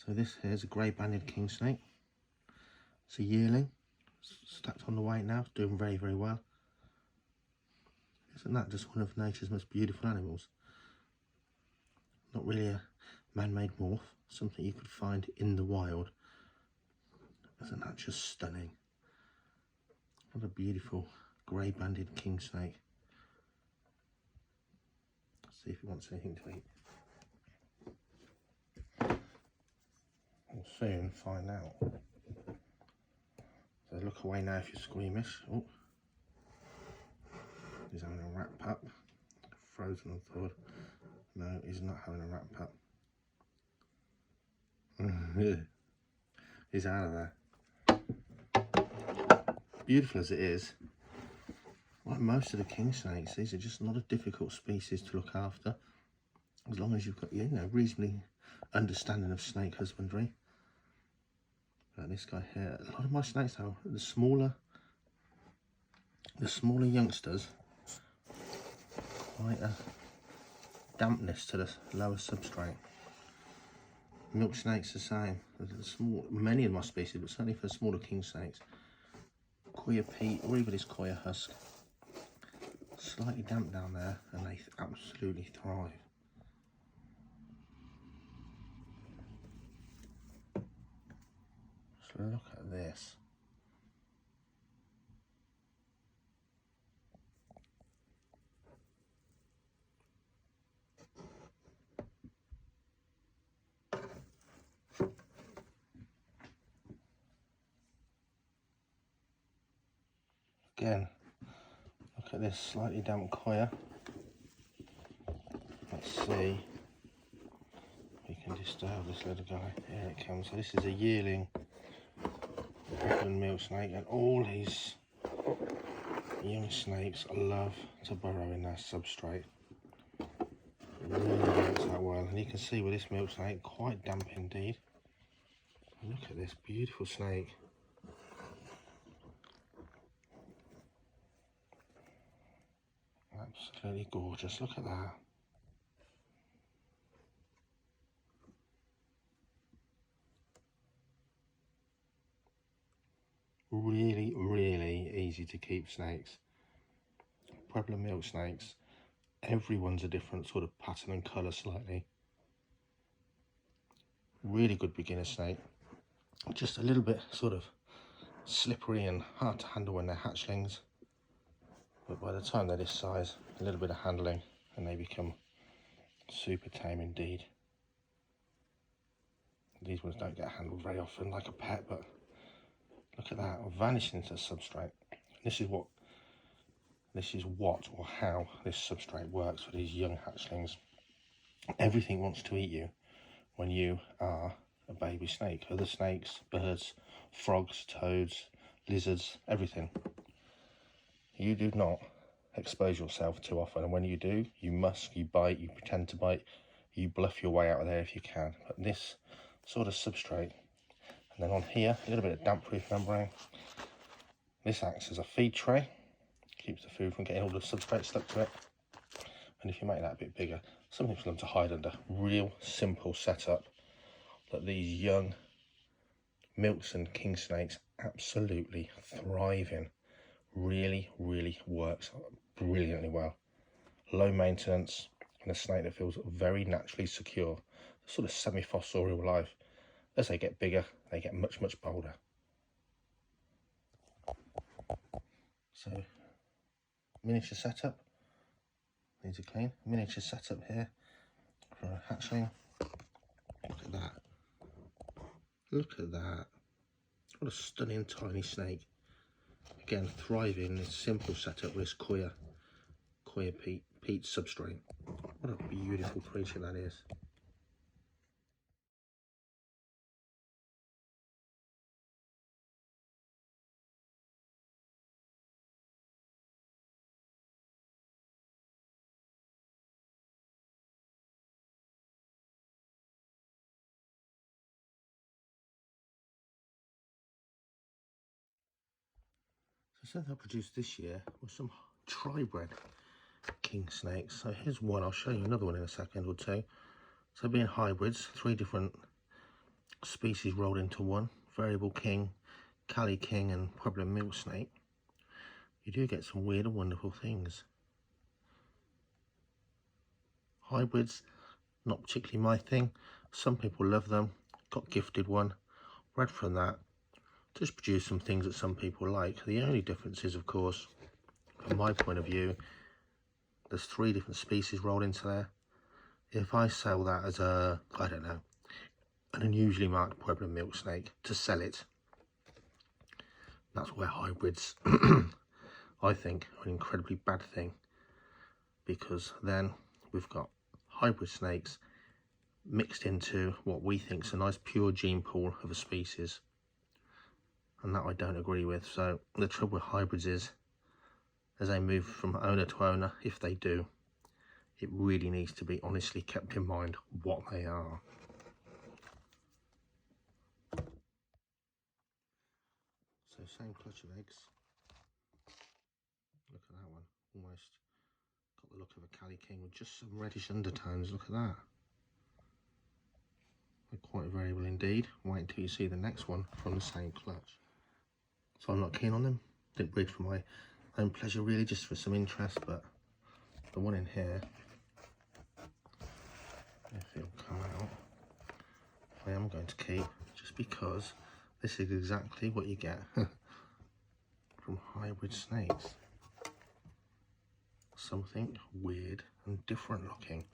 So this here's a grey banded king snake. It's a yearling, stacked on the weight now, it's doing very, very well. Isn't that just one of nature's most beautiful animals? Not really a man-made morph, something you could find in the wild. Isn't that just stunning? What a beautiful grey banded king snake. Let's see if he wants anything to eat. We'll soon find out. So look away now if you're squeamish. Oh, he's having a rat pup. Frozen and thawed. No, he's not having a rat pup. He's out of there. Beautiful as it is, like most of the king snakes, these are just not a difficult species to look after, as long as you've got, you know, reasonably understanding of snake husbandry. But this guy here, a lot of my snakes though, the smaller youngsters, quite a dampness to the lower substrate. Milksnakes the same. The small, many of my species, but certainly for the smaller king snakes, coir peat or even this coir husk, slightly damp down there, and they absolutely thrive. Just look at this. Again, look at this slightly damp coir. Let's see if we can disturb this little guy. Here it comes. So this is a yearling Pueblan milksnake, and all these young snakes love to burrow in their substrate. It really works that well, and you can see with this milksnake, quite damp indeed. Look at this beautiful snake. Absolutely gorgeous, look at that. Really, really easy to keep snakes. Pueblan milk snakes, everyone's a different sort of pattern and colour slightly. Really good beginner snake. Just a little bit sort of slippery and hard to handle when they're hatchlings. But by the time they're this size, a little bit of handling and they become super tame indeed. These ones don't get handled very often like a pet, but look at that, vanishing into the substrate. This is what or how this substrate works for these young hatchlings. Everything wants to eat you when you are a baby snake. Other snakes, birds, frogs, toads, lizards, everything. You do not expose yourself too often, and when you do, you bite, you pretend to bite, you bluff your way out of there if you can. But this sort of substrate, and then on here, a little bit of damp-proof membrane. This acts as a feed tray, keeps the food from getting all the substrate stuck to it. And if you make that a bit bigger, something for them to hide under. Real simple setup that these young milks and king snakes absolutely thrive in. Really, really works brilliantly well. Low maintenance, and a snake that feels very naturally secure. Sort of semi-fossorial life. As they get bigger, they get much, much bolder. So, miniature setup. Needs a clean. Miniature setup here for a hatchling. Look at that. Look at that. What a stunning tiny snake. Again, thriving in this simple setup with this coir peat substrate. What a beautiful creature that is. So something I produced this year was some tri-bred king snakes. So here's one, I'll show you another one in a second or two. So being hybrids, 3 different species rolled into one, variable king, Cali king and Pueblan milksnake, you do get some weird and wonderful things. Hybrids, not particularly my thing. Some people love them. Got gifted one, bred from that, just produce some things that some people like. The only difference is, of course, from my point of view, there's 3 different species rolled into there. If I sell that as a, I don't know, an unusually marked Pueblan milksnake to sell it, that's where hybrids, I think, are an incredibly bad thing, because then we've got hybrid snakes mixed into what we think is a nice pure gene pool of a species, and that I don't agree with. So the trouble with hybrids is, as they move from owner to owner, if they do, it really needs to be honestly kept in mind what they are. So same clutch of eggs. Look at that one, almost got the look of a Cali King with just some reddish undertones. Look at that. They're quite variable indeed. Wait until you see the next one from the same clutch. So I'm not keen on them. Didn't breed for my own pleasure really, just for some interest, but the one in here, if it'll come out, I am going to keep, just because this is exactly what you get from hybrid snakes. Something weird and different looking.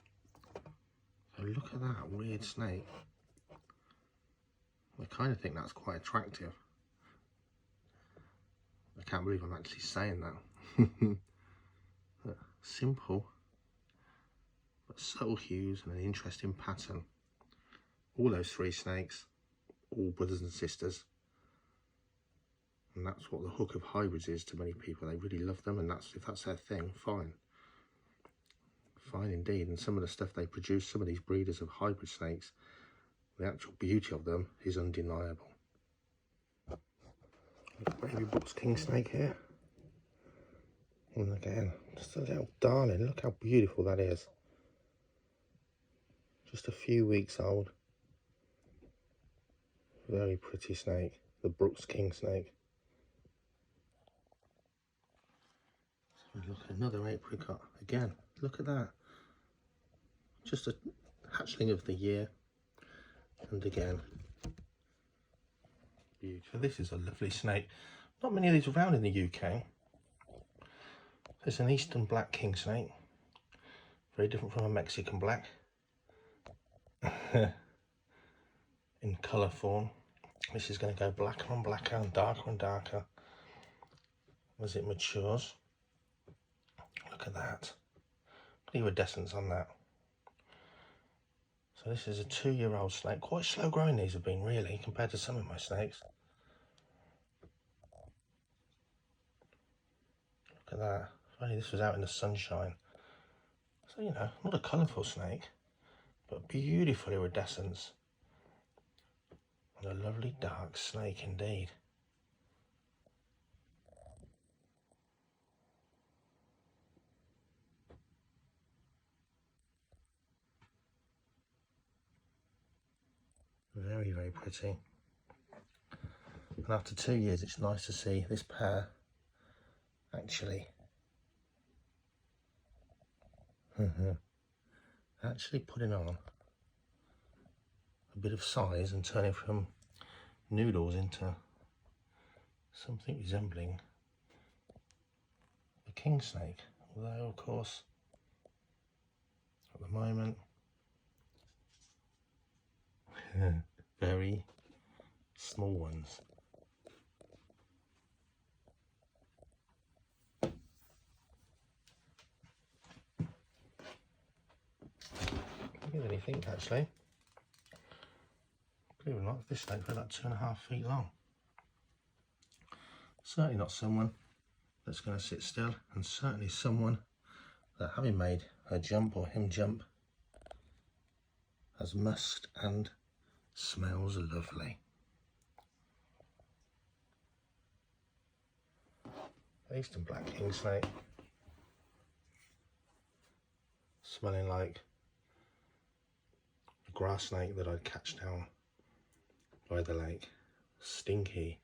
So look at that weird snake. I kind of think that's quite attractive. I can't believe I'm actually saying that. Simple, but subtle hues and an interesting pattern. All those 3 snakes, all brothers and sisters. And that's what the hook of hybrids is to many people. They really love them, and if that's their thing, fine. Fine indeed. And some of the stuff they produce, some of these breeders of hybrid snakes, the actual beauty of them is undeniable. Baby box Kingsnake here. And again, just a little darling. Look how beautiful that is. Just a few weeks old. Very pretty snake. The Brooks Kingsnake. So look, another apricot. Again, look at that. Just a hatchling of the year. And again, beautiful. This is a lovely snake. Not many of these around in the UK. There's an Eastern black Kingsnake. Very different from a Mexican black. In colour form. This is going to go blacker and blacker and darker as it matures. Look at that. Look at the iridescence on that. So this is a 2-year-old snake. Quite slow growing these have been really, compared to some of my snakes. Look at that. If only this was out in the sunshine. So, you know, not a colourful snake, but beautiful iridescence. And a lovely dark snake indeed. Very, very pretty. And after 2 years, it's nice to see this pair actually putting on a bit of size and turning from noodles into something resembling a king snake. Although, of course, at the moment, very small ones. Look at anything actually. Believe it or not, this snake's about 2.5 feet long. Certainly not someone that's going to sit still, and certainly someone that, having made her jump or him jump, has musked and smells lovely. Eastern black king snake, smelling like a grass snake that I'd catch down by the lake. Stinky.